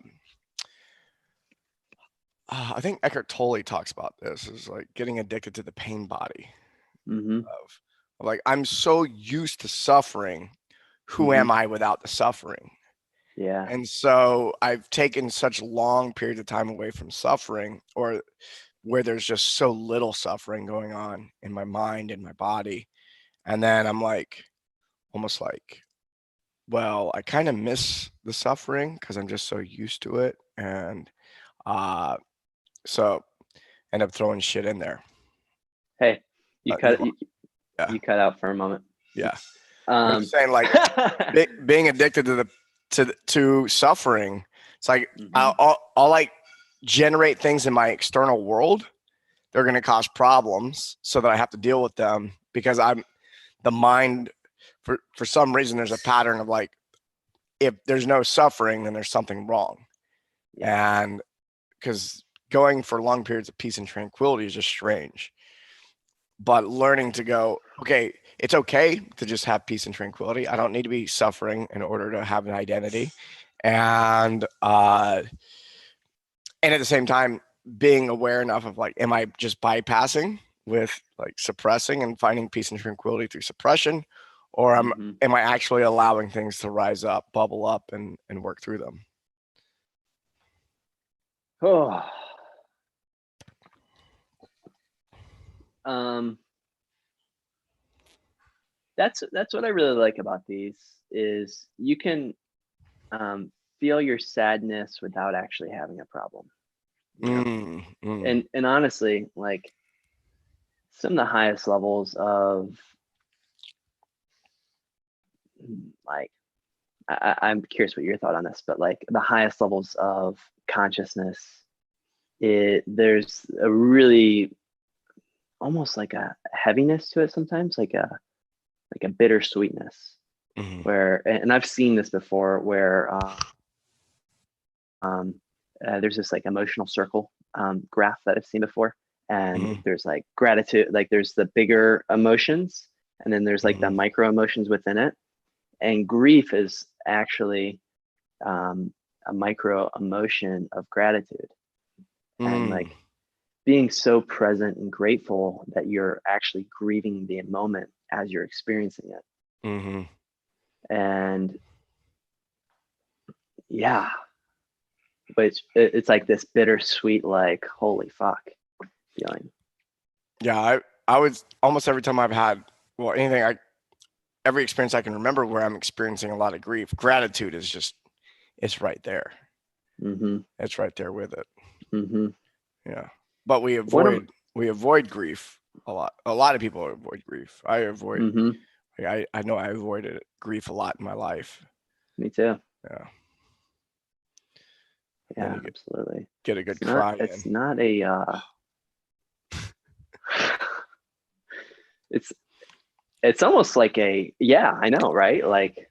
think Eckhart Tolle talks about this, is like getting addicted to the pain body. Mm-hmm. Of like, I'm so used to suffering. Who Mm-hmm. am I without the suffering? Yeah. And so I've taken such long periods of time away from suffering, or where there's just so little suffering going on in my mind and my body. And then I'm like, almost like, well, I kind of miss the suffering because I'm just so used to it. And so end up throwing shit in there. Hey, you cut Yeah. you cut out for a moment. Yeah. I'm just saying, like, being addicted to suffering. It's like, I'll like generate things in my external world. They're going to cause problems so that I have to deal with them because I'm the mind. For some reason, there's a pattern of like, if there's no suffering, then there's something wrong. Yeah. And because going for long periods of peace and tranquility is just strange. But learning to go, okay, it's okay to just have peace and tranquility. I don't need to be suffering in order to have an identity. And at the same time, being aware enough of like, am I just bypassing with like suppressing and finding peace and tranquility through suppression? Or am I actually allowing things to rise up, bubble up, and work through them? Oh. That's what I really like about these is you can feel your sadness without actually having a problem. And honestly, like some of the highest levels of like I'm curious what your thought on this, but like the highest levels of consciousness, there's a really almost like a heaviness to it sometimes, like a bittersweetness, where, and I've seen this before, where there's this like emotional circle graph that I've seen before, and there's like gratitude, like there's the bigger emotions, and then there's like the micro emotions within it, and grief is actually a micro emotion of gratitude, and like being so present and grateful that you're actually grieving the moment as you're experiencing it. And yeah, but it's like this bittersweet, like, holy fuck feeling. Yeah, I was almost every time I've had, well, every experience I can remember where I'm experiencing a lot of grief, gratitude is just, it's right there. It's right there with it. Yeah, but we avoid grief a lot. A lot of people avoid grief. I avoid. I know I avoided grief a lot in my life. Me too. Yeah. Yeah, absolutely. Get a good cry in. It's not a. It's almost like a, yeah, I know, right? Like,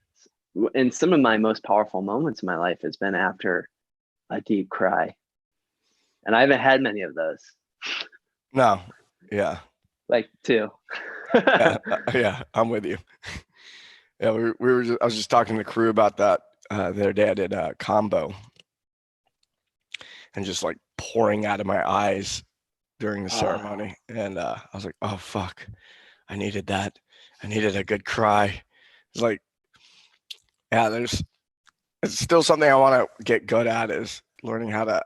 and some of my most powerful moments in my life has been after a deep cry, and I haven't had many of those. No. Yeah. Like two. Yeah, I'm with you. Yeah, I was just talking to the crew about that the other day. I did a combo, and just like pouring out of my eyes during the ceremony, and I was like, oh fuck, I needed that. I needed a good cry. It's like, yeah, it's still something I want to get good at, is learning how to, I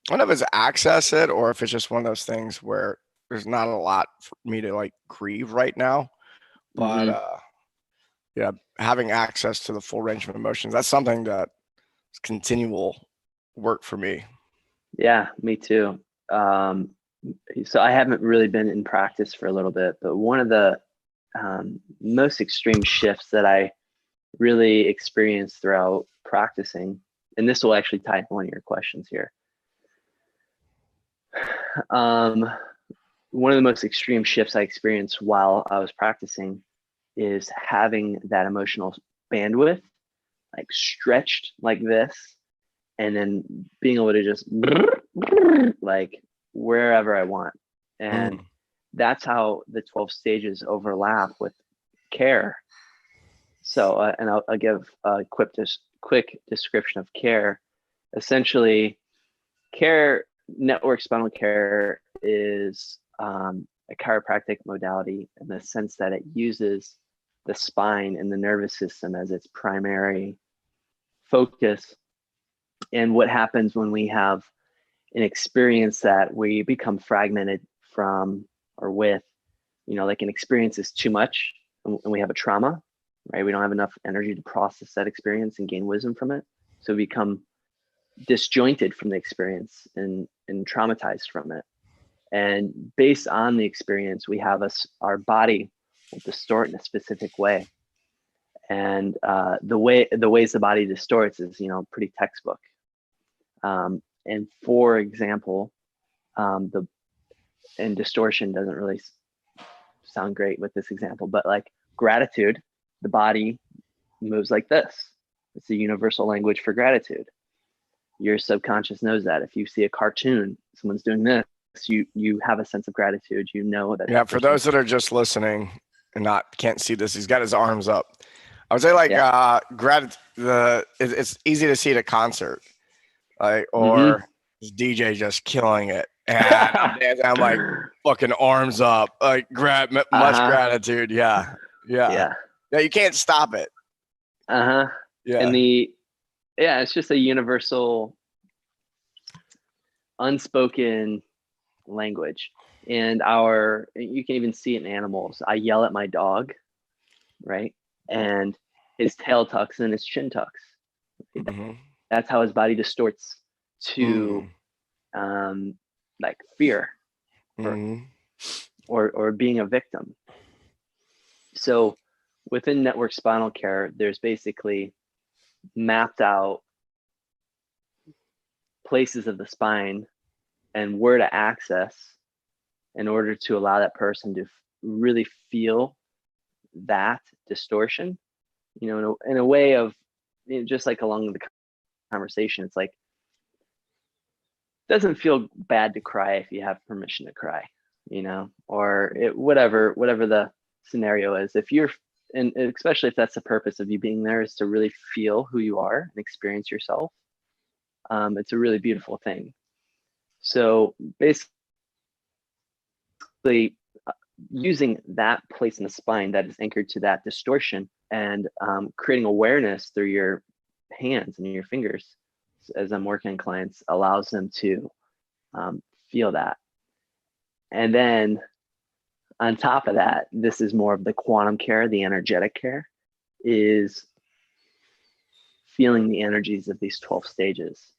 don't know if it's access it or if it's just one of those things where there's not a lot for me to like grieve right now, but yeah, having access to the full range of emotions, that's something that is continual work for me. Yeah, me too. So I haven't really been in practice for a little bit, but one of the most extreme shifts that I really experienced throughout practicing, and this will actually tie into one of your questions here. One of the most extreme shifts I experienced while I was practicing is having that emotional bandwidth like stretched like this, and then being able to just like wherever I want. And that's how the 12 stages overlap with care. So, and I'll give a quick description of care. Essentially, care, network spinal care, is a chiropractic modality in the sense that it uses the spine and the nervous system as its primary focus. And what happens when we have an experience that we become fragmented from or with, like an experience is too much and we have a trauma, right? We don't have enough energy to process that experience and gain wisdom from it. So we become disjointed from the experience and traumatized from it. And based on the experience, we have our body will distort in a specific way. And the ways the body distorts is, pretty textbook. And for example, and distortion doesn't really sound great with this example, but like gratitude, the body moves like this. It's the universal language for gratitude. Your subconscious knows that. If you see a cartoon, someone's doing this, you have a sense of gratitude. That. Yeah, for those that are just listening and can't see this, he's got his arms up. I would say like gratitude. It's easy to see at a concert, like, or this DJ just killing it, and I'm like fucking arms up, like much gratitude. Yeah. You can't stop it. Yeah, and it's just a universal unspoken language. And you can even see it in animals. I yell at my dog, right? And his tail tucks and his chin tucks. That's how his body distorts to like fear or being a victim. So within network spinal care, there's basically mapped out places of the spine and where to access in order to allow that person to really feel that distortion, in a way of, just like along the conversation, it's like, it doesn't feel bad to cry if you have permission to cry, or whatever the scenario is. If you're, and especially if that's the purpose of you being there, is to really feel who you are and experience yourself. It's a really beautiful thing. So basically, using that place in the spine that is anchored to that distortion, and creating awareness through your hands and your fingers as I'm working on clients, allows them to feel that. And then on top of that, this is more of the quantum care, the energetic care, is feeling the energies of these 12 stages.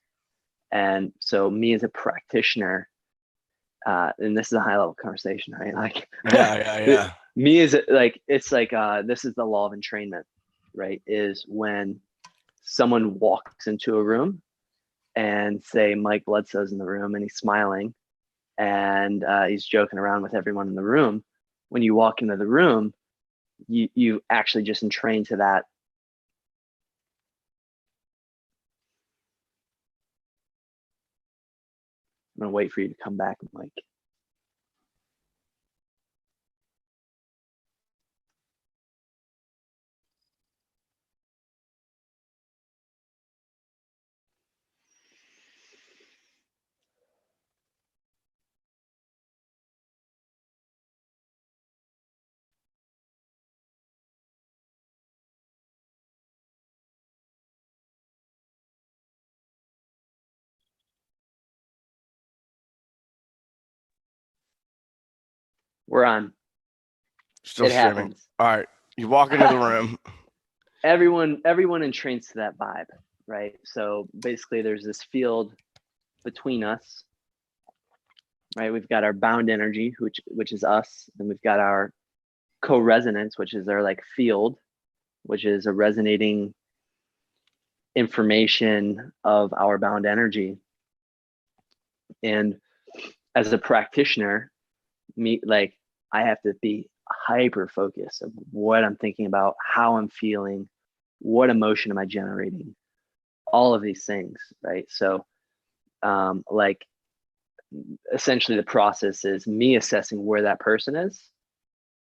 And so me as a practitioner, and this is a high level conversation, right? Like, yeah. Me is like, it's like, this is the law of entrainment, right? Is when someone walks into a room and say Mike Bledsoe's in the room and he's smiling and he's joking around with everyone in the room. When you walk into the room, you actually just entrain to that. I'm gonna wait for you to come back, Mike. We're on. Still It streaming. happens. All right. You walk into the room. Everyone entrains to that vibe, right? So basically there's this field between us, right? We've got our bound energy, which is us, and we've got our co-resonance, which is our like field, which is a resonating information of our bound energy. And as a practitioner, I have to be hyper focused of what I'm thinking about, how I'm feeling, what emotion am I generating, all of these things, right? So essentially the process is me assessing where that person is,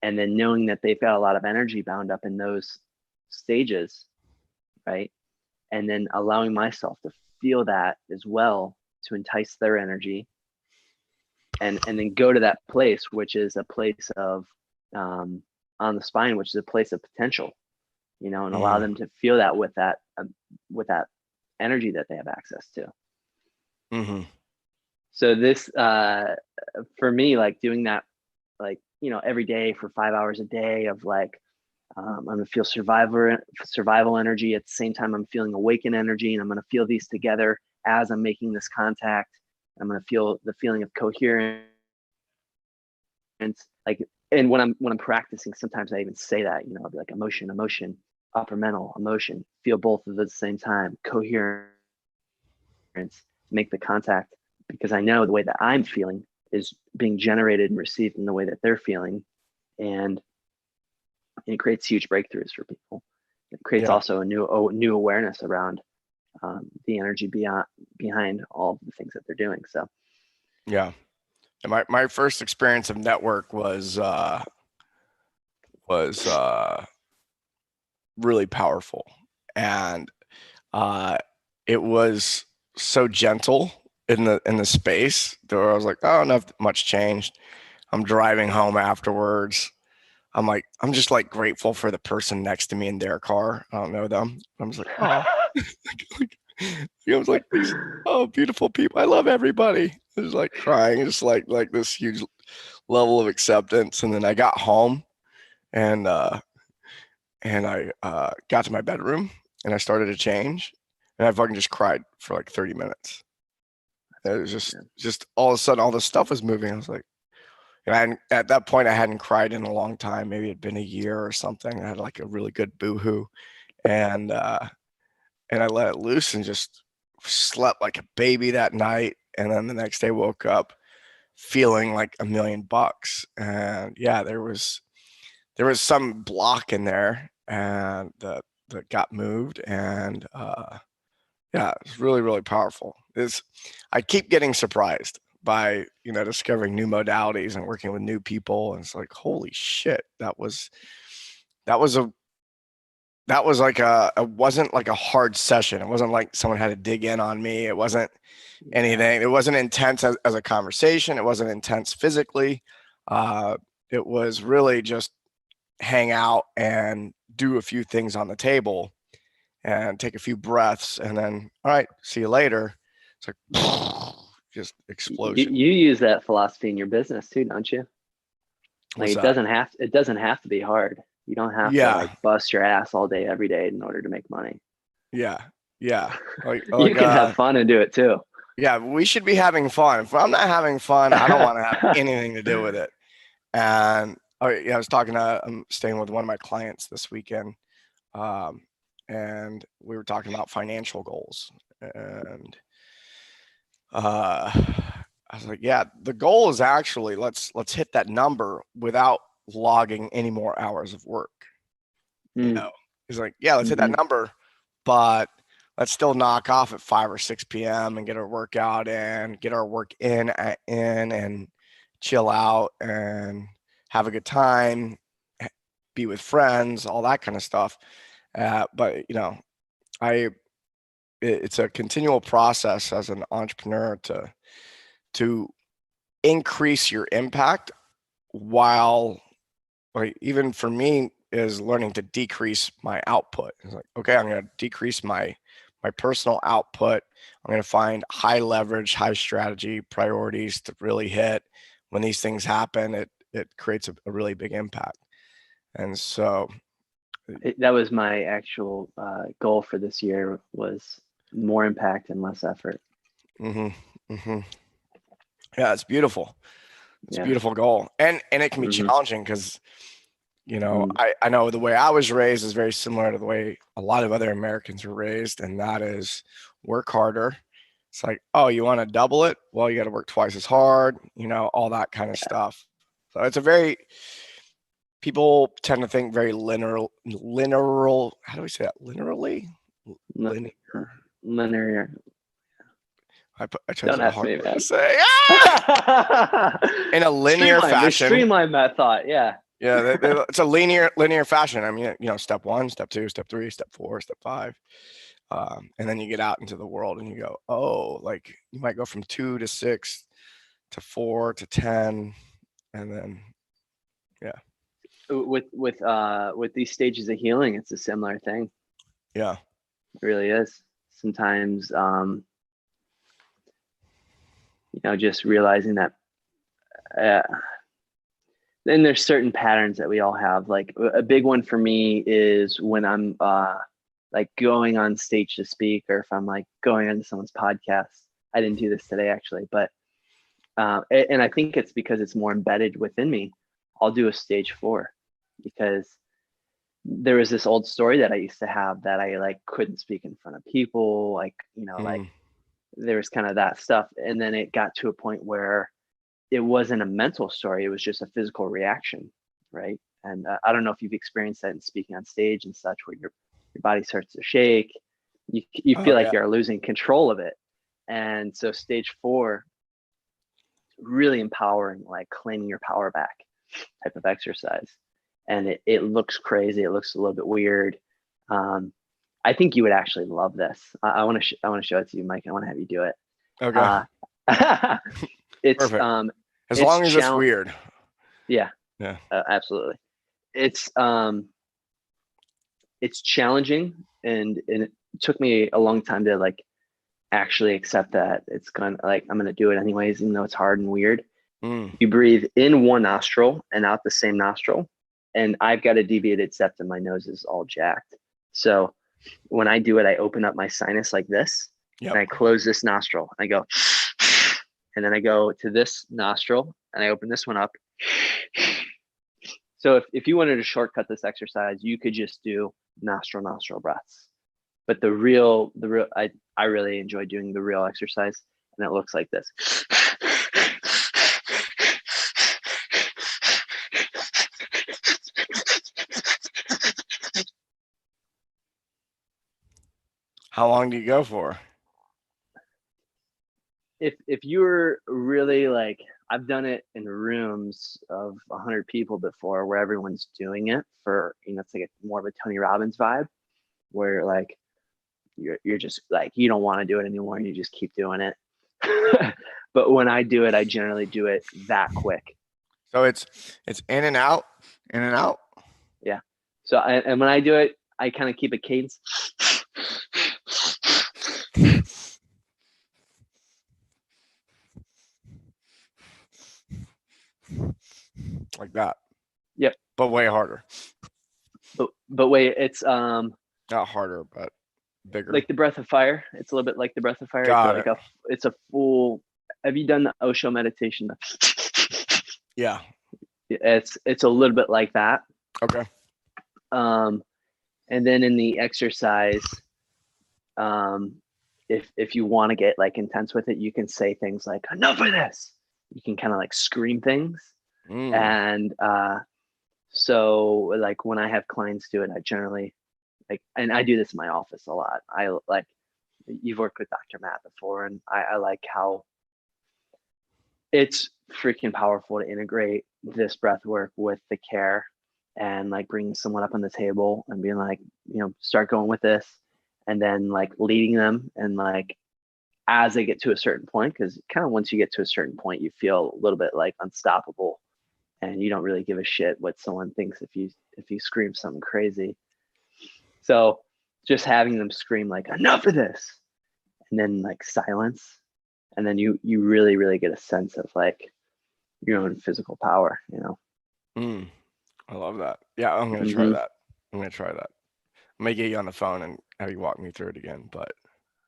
and then knowing that they've got a lot of energy bound up in those stages, right? And then allowing myself to feel that as well, to entice their energy, and then go to that place, which is a place of on the spine, which is a place of potential, and allow them to feel that with that energy that they have access to. Mm-hmm. So this for me, like doing that, like, every day for 5 hours a day of like, I'm gonna feel survival energy. At the same time, I'm feeling awaken energy, and I'm gonna feel these together as I'm making this contact. I'm gonna feel the feeling of coherence. Like, and when I'm practicing, sometimes I even say that, I'll be like emotion, upper mental, emotion, feel both of them at the same time, coherence, make the contact, because I know the way that I'm feeling is being generated and received in the way that they're feeling. And it creates huge breakthroughs for people. It creates also a new awareness around the energy behind all the things that they're doing. So yeah, and my first experience of network was really powerful, and it was so gentle in the space that I was like, oh, not much changed. I'm driving home afterwards. I'm just like grateful for the person next to me in their car. I don't know them. I'm just like, oh, I was like, these, oh, beautiful people. I love everybody. I was like crying, just like this huge level of acceptance. And then I got home, and I got to my bedroom, and I started to change, and I fucking just cried for like 30 minutes. It was just all of a sudden all this stuff was moving. I was like, and at that point I hadn't cried in a long time. Maybe it'd been a year or something. I had like a really good boohoo, and and I let it loose and just slept like a baby that night. And then the next day woke up feeling like $1,000,000. And yeah, there was some block in there and that got moved. And yeah, it's really, really powerful. I keep getting surprised by, discovering new modalities and working with new people. And it's like, holy shit, that was a like it wasn't like a hard session. It wasn't like someone had to dig in on me. It wasn't anything. It wasn't intense as a conversation. It wasn't intense physically. Uh, it was really just hang out and do a few things on the table and take a few breaths, and then, all right, see you later. It's like just explosion. You use that philosophy in your business too, don't you? Like What's that? it doesn't have to be hard. You don't have to Yeah, like bust your ass all day every day in order to make money. yeah, yeah. You can have fun and do it too. Yeah, we should be having fun. If I'm not having fun, I don't want to have anything to do with it. And yeah, I'm staying with one of my clients this weekend, um, and we were talking about financial goals. And I was like, yeah, the goal is actually let's hit that number without logging any more hours of work. He's like, yeah, let's hit that number, but let's still knock off at 5 or 6 p.m. and get our workout in, get our work in and chill out and have a good time, be with friends, all that kind of stuff. But it's a continual process as an entrepreneur to increase your impact, while, like, even for me, is learning to decrease my output. It's like, okay, I'm going to decrease my personal output. I'm going to find high leverage, high strategy priorities to really hit. When these things happen, it creates a really big impact. And so that was my actual goal for this year, was more impact and less effort. Yeah, it's beautiful. It's a beautiful goal. And it can be challenging because, I know the way I was raised is very similar to the way a lot of other Americans were raised, and that is work harder. It's like, oh, you want to double it? Well, you got to work twice as hard, all that kind of stuff. So people tend to think very linear. How do we say that? Linearly? Linear. I chose a hard word to say. In a linear fashion. fashion. Streamline that thought. Yeah. Yeah, it's a linear fashion. I mean, step 1, step 2, step 3, step 4, step 5. And then you get out into the world and you go, oh, like you might go from 2 to 6 to 4 to 10. And then, yeah. With these stages of healing, it's a similar thing. Yeah. It really is. Sometimes, just realizing that, then there's certain patterns that we all have. Like a big one for me is when I'm like going on stage to speak, or if I'm like going onto someone's podcast. I didn't do this today actually, but and I think it's because it's more embedded within me. I'll do a stage 4 because there was this old story that I used to have that I like couldn't speak in front of people, like like there was kind of that stuff. And then it got to a point where it wasn't a mental story, it was just a physical reaction, right? And I don't know if you've experienced that in speaking on stage and such, where your body starts to shake, you feel like you're losing control of it. And so stage 4, really empowering, like claiming your power back type of exercise. And it looks crazy, it looks a little bit weird. I think you would actually love this. I want to show it to you, Mike. I want to have you do it. Okay. It's perfect. As long as it's weird. Yeah. Absolutely. It's challenging, and it took me a long time to like actually accept that it's gonna, like, I'm gonna do it anyways, even though it's hard and weird. You breathe in one nostril and out the same nostril, and I've got a deviated septum. My nose is all jacked, so when I do it, I open up my sinus like this, and I close this nostril. I go, and then I go to this nostril and I open this one up. So if you wanted to shortcut this exercise, you could just do nostril breaths. But I really enjoy doing the real exercise, and it looks like this. How long do you go for? If you're really like, I've done it in rooms of 100 people before where everyone's doing it for, it's like more of a Tony Robbins vibe, where like you're just like, you don't want to do it anymore and you just keep doing it. But when I do it, I generally do it that quick. So it's in and out, in and out. Yeah. So and when I do it, I kind of keep a cadence. Like that. Yep. But way harder. But wait, it's not harder, but bigger. Like the breath of fire. It's a little bit like the breath of fire. Got it's it. like it's a full. Have you done the Osho meditation? Yeah. It's a little bit like that. Okay. And then in the exercise, if you want to get like intense with it, you can say things like "enough of this." You can kind of like scream things, and so like when I have clients do it, I generally like, and I do this in my office a lot. I like, you've worked with Dr. Matt before, and I like how it's freaking powerful to integrate this breath work with the care, and like bringing someone up on the table and being like, start going with this, and then like leading them, and like as they get to a certain point, because kind of once you get to a certain point, you feel a little bit like unstoppable, and you don't really give a shit what someone thinks if you scream something crazy. So just having them scream like "enough of this," and then like silence, and then you really, really get a sense of like your own physical power, I love that. Yeah, I'm gonna try that. I may get you on the phone and have you walk me through it again, but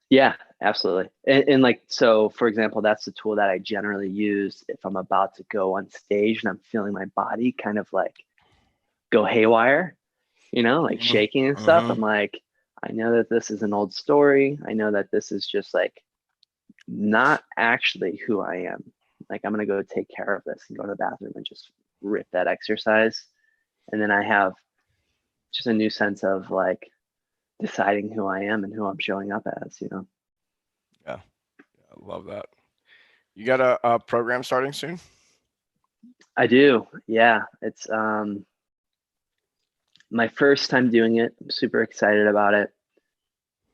yeah, absolutely. And like, so for example, that's the tool that I generally use if I'm about to go on stage and I'm feeling my body kind of like go haywire, like shaking and stuff. I'm like, I know that this is an old story. I know that this is just like not actually who I am. Like, I'm going to go take care of this and go to the bathroom and just rip that exercise. And then I have just a new sense of like deciding who I am and who I'm showing up as, Yeah. I love that. You got a program starting soon? I do. Yeah. It's my first time doing it. I'm super excited about it.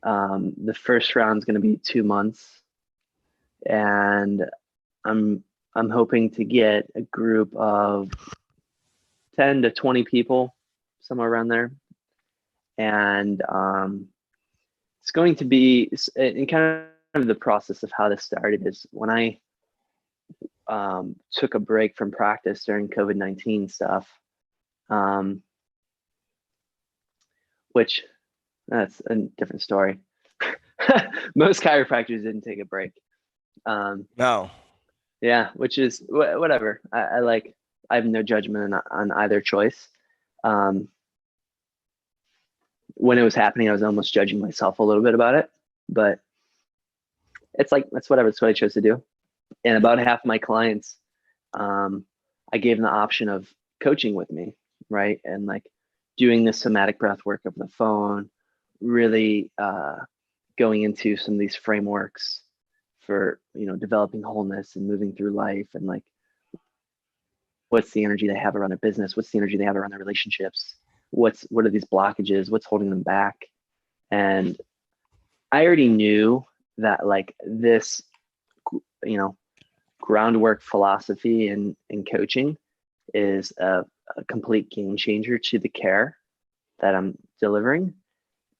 The first round is going to be 2 months, and I'm hoping to get a group of 10 to 20 people, somewhere around there. And it's going to be, in kind of the process of how this started is when I took a break from practice during COVID-19 stuff, which that's a different story. Most chiropractors didn't take a break. No. Yeah, which is whatever. I have no judgment on either choice. When it was happening, I was almost judging myself a little bit about it, but it's like, that's whatever. It's what I chose to do. And about half of my clients, I gave them the option of coaching with me, right? And like doing the somatic breath work over the phone, really going into some of these frameworks for, developing wholeness and moving through life, and like, what's the energy they have around their business? What's the energy they have around their relationships? What are these blockages? What's holding them back? And I already knew that like this, groundwork philosophy in coaching is a complete game changer to the care that I'm delivering.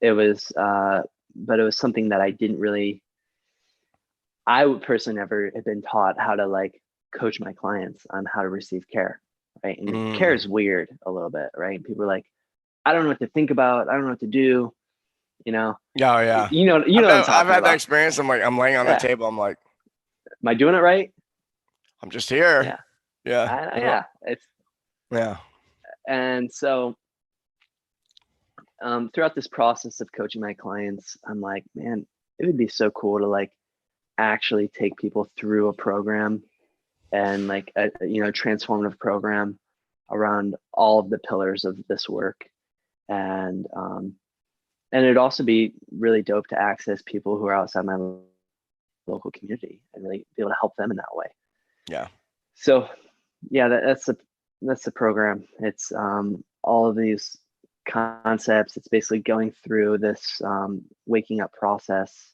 It was, but it was something that I would personally never have been taught how to like coach my clients on how to receive care, right? And care is weird a little bit, right? People are like, I don't know what to think about. I don't know what to do. Yeah, yeah. I've had that experience. I'm like, I'm laying on the table. I'm like, am I doing it right? I'm just here. Yeah. Yeah. It's, yeah. And so throughout this process of coaching my clients, I'm like, man, it would be so cool to like actually take people through a program and like a transformative program around all of the pillars of this work. And it'd also be really dope to access people who are outside my local community and really be able to help them in that way. Yeah. So yeah, that's the program. It's all of these concepts. It's basically going through this waking up process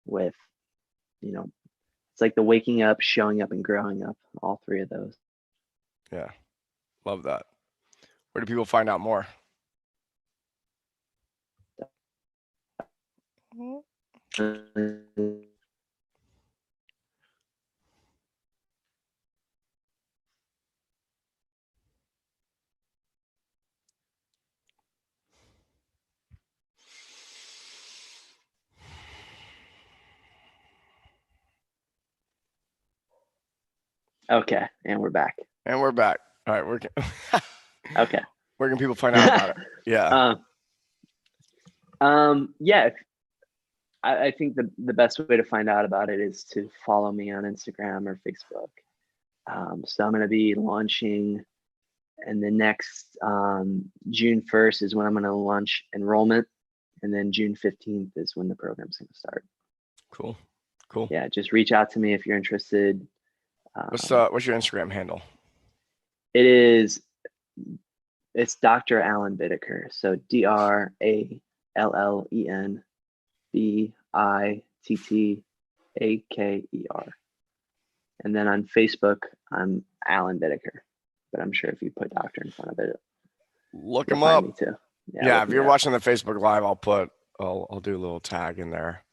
with, it's like the waking up, showing up, and growing up, all three of those. Yeah. Love that. Where do people find out more? Okay, and we're back. And we're back. All right, okay. Where can people find out about it? Yeah. Yeah. I think the best way to find out about it is to follow me on Instagram or Facebook. So I'm going to be launching, and the next June 1st is when I'm going to launch enrollment, and then June 15th is when the program's going to start. Cool. Yeah, just reach out to me if you're interested. What's your Instagram handle? It's Dr. Alan Bittaker. So DrAllenBittaker. And then on Facebook, I'm Alan Bittaker. But I'm sure if you put doctor in front of it, look him up. Me too. Yeah, if you're watching the Facebook Live, I'll do a little tag in there.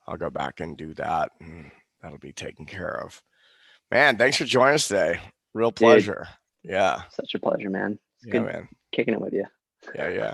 I'll go back and do that, and that'll be taken care of. Man, thanks for joining us today. Real pleasure. Dude, yeah. Such a pleasure, man. It's good, good man. Kicking it with you. Yeah.